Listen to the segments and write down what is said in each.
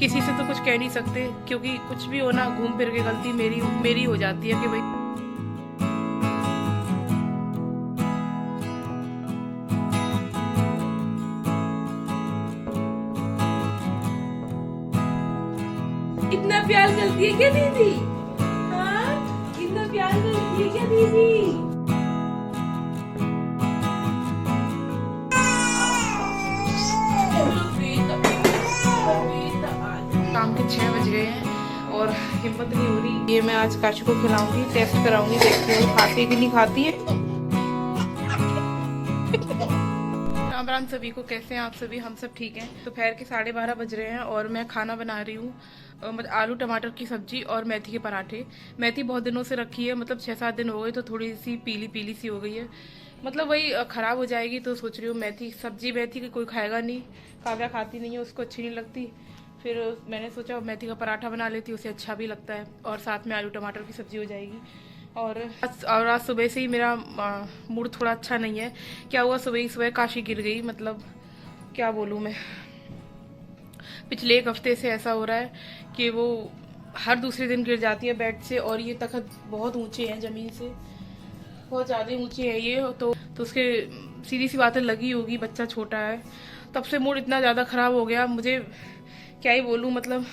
किसी से तो कुछ कह नहीं सकते, क्योंकि कुछ भी हो ना, घूम फिर के गलती मेरी मेरी हो जाती है कि भाई इतना प्यार करती है क्या दीदी? हाँ, इतना प्यार करती है क्या दीदी? शाम के 6 बज गए हैं और हिम्मत नहीं हो रही। ये मैं आज काशू को खिलाऊंगी, टेस्ट कराऊंगी, देखती हूँ खाती है कि नहीं खाती है। राम राम सभी को, कैसे हैं आप सभी? हम सब ठीक हैं। दोपहर के 12:30 बज रहे हैं और मैं खाना बना रही हूँ, मतलब आलू टमाटर की सब्जी और मेथी के पराठे। मेथी बहुत दिनों से रखी है, मतलब 6-7 दिन हो गए, तो थोड़ी सी पीली पीली सी हो गई है, मतलब वही ख़राब हो जाएगी। तो सोच रही हूँ मेथी सब्जी, मेथी की कोई खाएगा नहीं, काव्या खाती नहीं है, उसको अच्छी नहीं लगती। फिर मैंने सोचा मेथी का पराठा बना लेती, उसे अच्छा भी लगता है, और साथ में आलू टमाटर की सब्जी हो जाएगी। और आज सुबह से ही मेरा मूड थोड़ा अच्छा नहीं है। क्या हुआ, सुबह ही सुबह काशी गिर गई, मतलब क्या बोलूँ मैं। पिछले 1 हफ्ते से ऐसा हो रहा है कि वो हर दूसरे दिन गिर जाती है बेड से, और ये तखत बहुत ऊंचे हैं ज़मीन से, बहुत ज़्यादा ऊंचे हैं ये। तो उसके सीधी सी बातें लगी होगी, बच्चा छोटा है। तब से मूड इतना ज़्यादा ख़राब हो गया, मुझे क्या ही बोलूँ। मतलब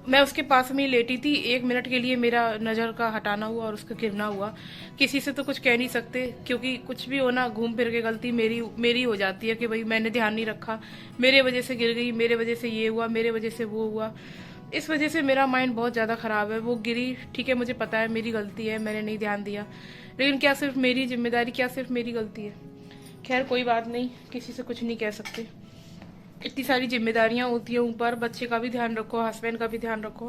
मैं उसके पास में ही लेटी थी, 1 मिनट के लिए मेरा नज़र का हटाना हुआ और उसका गिरना हुआ। किसी से तो कुछ कह नहीं सकते, क्योंकि कुछ भी हो ना, घूम फिर के गलती मेरी मेरी हो जाती है कि भाई मैंने ध्यान नहीं रखा, मेरे वजह से गिर गई, मेरे वजह से ये हुआ, मेरे वजह से वो हुआ। इस वजह से मेरा माइंड बहुत ज़्यादा ख़राब है। वो गिरी, ठीक है, मुझे पता है मेरी गलती है, मैंने नहीं ध्यान दिया, लेकिन क्या सिर्फ मेरी जिम्मेदारी, क्या सिर्फ मेरी गलती है? खैर कोई बात नहीं, किसी से कुछ नहीं कह सकते। इतनी सारी जिम्मेदारियां होती हैं ऊपर, बच्चे का भी ध्यान रखो, हस्बैंड का भी ध्यान रखो,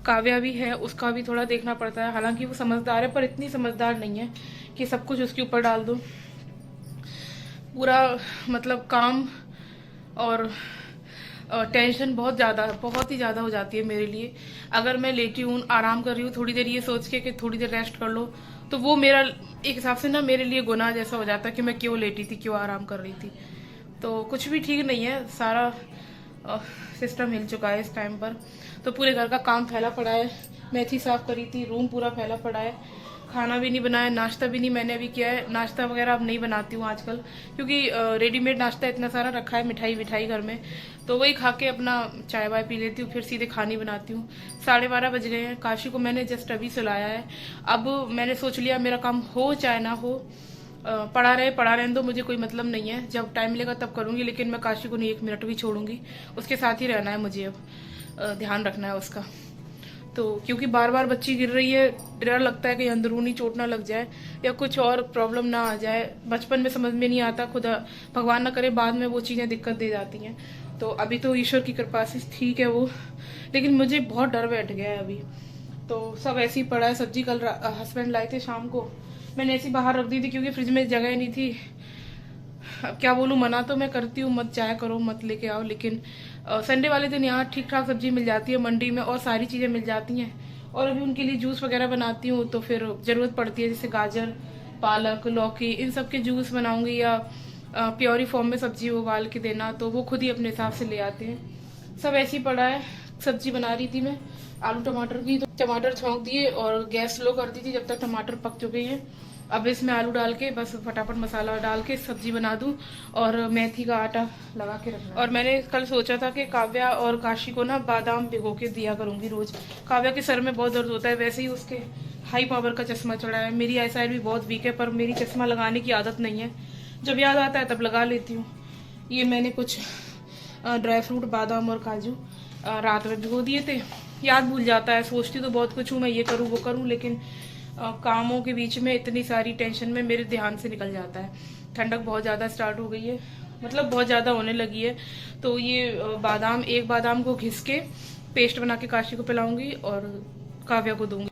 काव्या भी है, उसका भी थोड़ा देखना पड़ता है। हालांकि वो समझदार है, पर इतनी समझदार नहीं है कि सब कुछ उसके ऊपर डाल दो। पूरा मतलब काम और टेंशन बहुत ज़्यादा, बहुत ही ज़्यादा हो जाती है मेरे लिए। अगर मैं लेटी हूँ, आराम कर रही हूँ थोड़ी देर, ये सोच के कि थोड़ी देर रेस्ट कर लो, तो वो मेरा एक हिसाब से ना मेरे लिए गुनाह जैसा हो जाता है कि मैं क्यों लेटी थी, क्यों आराम कर रही थी। तो कुछ भी ठीक नहीं है, सारा सिस्टम हिल चुका है इस टाइम पर। तो पूरे घर का काम फैला पड़ा है, मेथी साफ करी थी, रूम पूरा फैला पड़ा है, खाना भी नहीं बनाया, नाश्ता भी नहीं मैंने अभी किया है। नाश्ता वगैरह अब नहीं बनाती हूँ आजकल, क्योंकि रेडीमेड नाश्ता इतना सारा रखा है, मिठाई विठाई घर में, तो वही खा के अपना चाय वाय पी लेती हूँ, फिर सीधे खानी बनाती हूँ। 12:30 बज गए हैं, काशी को मैंने जस्ट अभी सुलाया है। अब मैंने सोच लिया मेरा काम हो चाहे ना हो, पड़ा रहने दो, मुझे कोई मतलब नहीं है, जब टाइम मिलेगा तब करूंगी, लेकिन मैं काशी को नहीं 1 मिनट भी छोड़ूंगी, उसके साथ ही रहना है मुझे। अब ध्यान रखना है उसका। तो क्योंकि बार बार बच्ची गिर रही है, डर लगता है कि अंदरूनी चोट ना लग जाए या कुछ और प्रॉब्लम ना आ जाए। बचपन में समझ में नहीं आता, खुदा भगवान ना करे बाद में वो चीज़ें दिक्कत दे जाती हैं। तो अभी तो ईश्वर की कृपा से ठीक है वो, लेकिन मुझे बहुत डर बैठ गया है अभी। तो सब ऐसे ही पड़ा है। सब्जी कल हस्बैंड लाए थे शाम को, मैंने ऐसी बाहर रख दी थी क्योंकि फ्रिज में जगह नहीं थी। अब क्या बोलूँ, मना तो मैं करती हूँ मत जाया करो, मत लेके आओ, लेकिन संडे वाले दिन यहाँ ठीक ठाक सब्जी मिल जाती है मंडी में, और सारी चीज़ें मिल जाती हैं। और अभी उनके लिए जूस वगैरह बनाती हूँ, तो फिर ज़रूरत पड़ती है, जैसे गाजर, पालक, लौकी, इन सब के जूस बनाऊंगी, या प्योरी फॉर्म में सब्जी उबाल के देना, तो वो खुद ही अपने हिसाब से ले आते हैं। सब ऐसे ही पड़ा है। सब्जी बना रही थी मैं आलू टमाटर की, तो टमाटर छौंक दिए और गैस स्लो कर दी थी जब तक टमाटर पक चुके हैं। अब इसमें आलू डाल के बस फटाफट मसाला डाल के सब्जी बना दूं, और मेथी का आटा लगा के रखना। और मैंने कल सोचा था कि काव्या और काशी को ना बादाम भिगो के दिया करूंगी रोज। काव्या के सर में बहुत दर्द होता है, वैसे ही उसके हाई पावर का चश्मा चढ़ा है। मेरी आई साइड भी बहुत वीक है, पर मेरी चश्मा लगाने की आदत नहीं है, जब याद आता है तब लगा लेती हूँ। ये मैंने कुछ ड्राई फ्रूट, बादाम और काजू रात में भिगो दिए थे। याद भूल जाता है, सोचती तो बहुत कुछ हूँ, मैं ये करूँ वो करूँ, लेकिन कामों के बीच में, इतनी सारी टेंशन में मेरे ध्यान से निकल जाता है। ठंडक बहुत ज़्यादा स्टार्ट हो गई है, मतलब बहुत ज़्यादा होने लगी है। तो ये बादाम, एक बादाम को घिस के पेस्ट बना के काशी को पिलाऊंगी और काव्या को दूंगी।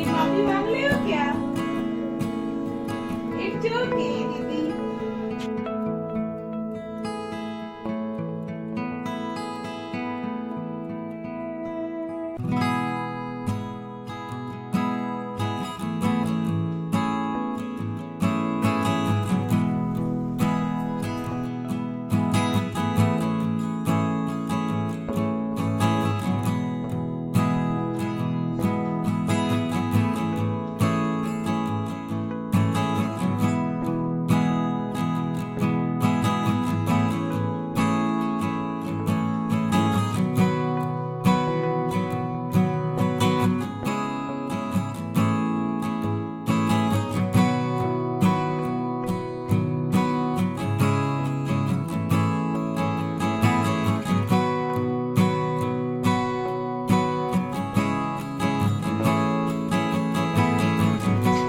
माफी मांग ले हो क्या? इट्स ओके दीदी।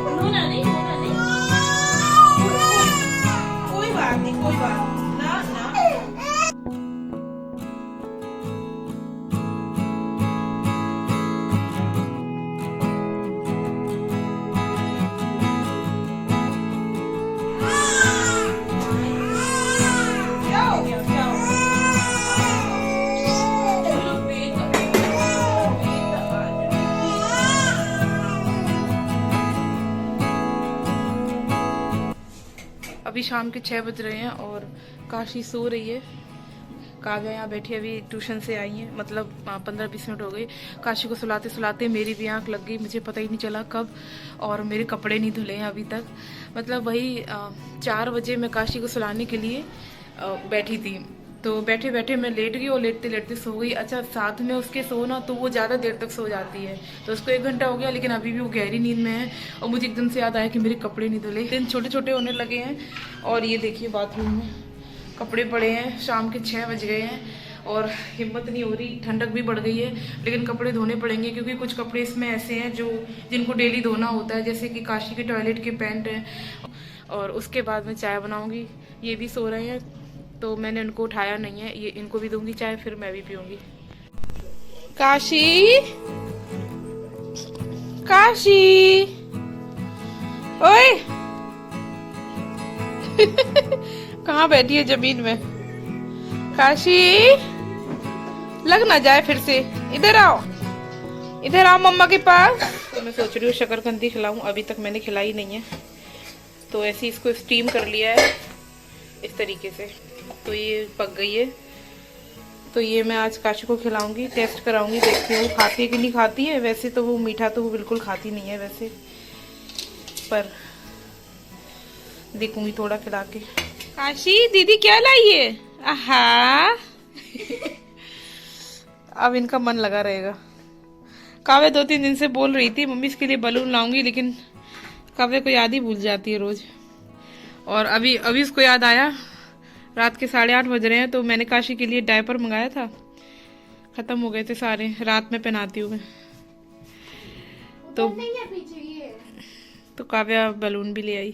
रोना नहीं, रोना नहीं। कोई बात नहीं, कोई बात नहीं। ना ना। क्या हो गया? क्या हो गया? चलो बेटा, बेटा आ अभी शाम के 6 बज रहे हैं और काशी सो रही है। काव्या यहाँ बैठी अभी ट्यूशन से आई है, मतलब 15-20 मिनट हो गए। काशी को सुलाते सुलाते मेरी भी आँख लग गई, मुझे पता ही नहीं चला कब। और मेरे कपड़े नहीं धुले हैं अभी तक। मतलब वही 4 बजे मैं काशी को सुलाने के लिए बैठी थी, तो बैठे बैठे मैं लेट गई और लेटते लेटते सो गई। अच्छा, साथ में उसके सोना तो वो ज़्यादा देर तक सो जाती है, तो उसको 1 घंटा हो गया, लेकिन अभी भी वो गहरी नींद में है। और मुझे एकदम से याद आया कि मेरे कपड़े नहीं धुले। दिन छोटे छोटे होने लगे हैं। और ये देखिए बाथरूम में कपड़े पड़े हैं। शाम के 6 बज गए हैं और हिम्मत नहीं हो रही, ठंडक भी बढ़ गई है, लेकिन कपड़े धोने पड़ेंगे क्योंकि कुछ कपड़े इसमें ऐसे हैं जो जिनको डेली धोना होता है, जैसे कि काशी के टॉयलेट के पैंट हैं। और उसके बाद मैं चाय बनाऊंगी। ये भी सो रहे हैं तो मैंने उनको उठाया नहीं है, ये इनको भी दूंगी चाय, फिर मैं भी पीऊंगी। काशी, काशी, ओए कहाँ बैठी है? जमीन में। काशी, लग ना जाए फिर से। इधर आओ, इधर आओ मम्मा के पास। तो मैं सोच रही हूँ शकरकंदी खिलाऊं, अभी तक मैंने खिलाई नहीं है, तो ऐसे ही इसको स्टीम कर लिया है इस तरीके से। तो ये पक गई है, तो ये मैं आज काशी को खिलाऊंगी, टेस्ट कराऊंगी, देखती हूँ खाती है कि नहीं खाती है। वैसे तो वो मीठा तो वो बिल्कुल खाती नहीं है वैसे, पर देखूंगी थोड़ा खिला के। काशी दीदी क्या लाई है? आहा अब इनका मन लगा रहेगा। काव्या 2-3 दिन से बोल रही थी मम्मी इसके लिए बलून लाऊंगी, लेकिन काव्या को याद ही भूल जाती है रोज। और अभी उसको याद आया, रात के 8:30 बज रहे हैं, तो मैंने काशी के लिए डायपर मंगाया था, खत्म हो गए थे सारे, रात में पहनाती हूँ मैं। तो काव्या बलून भी ले आई।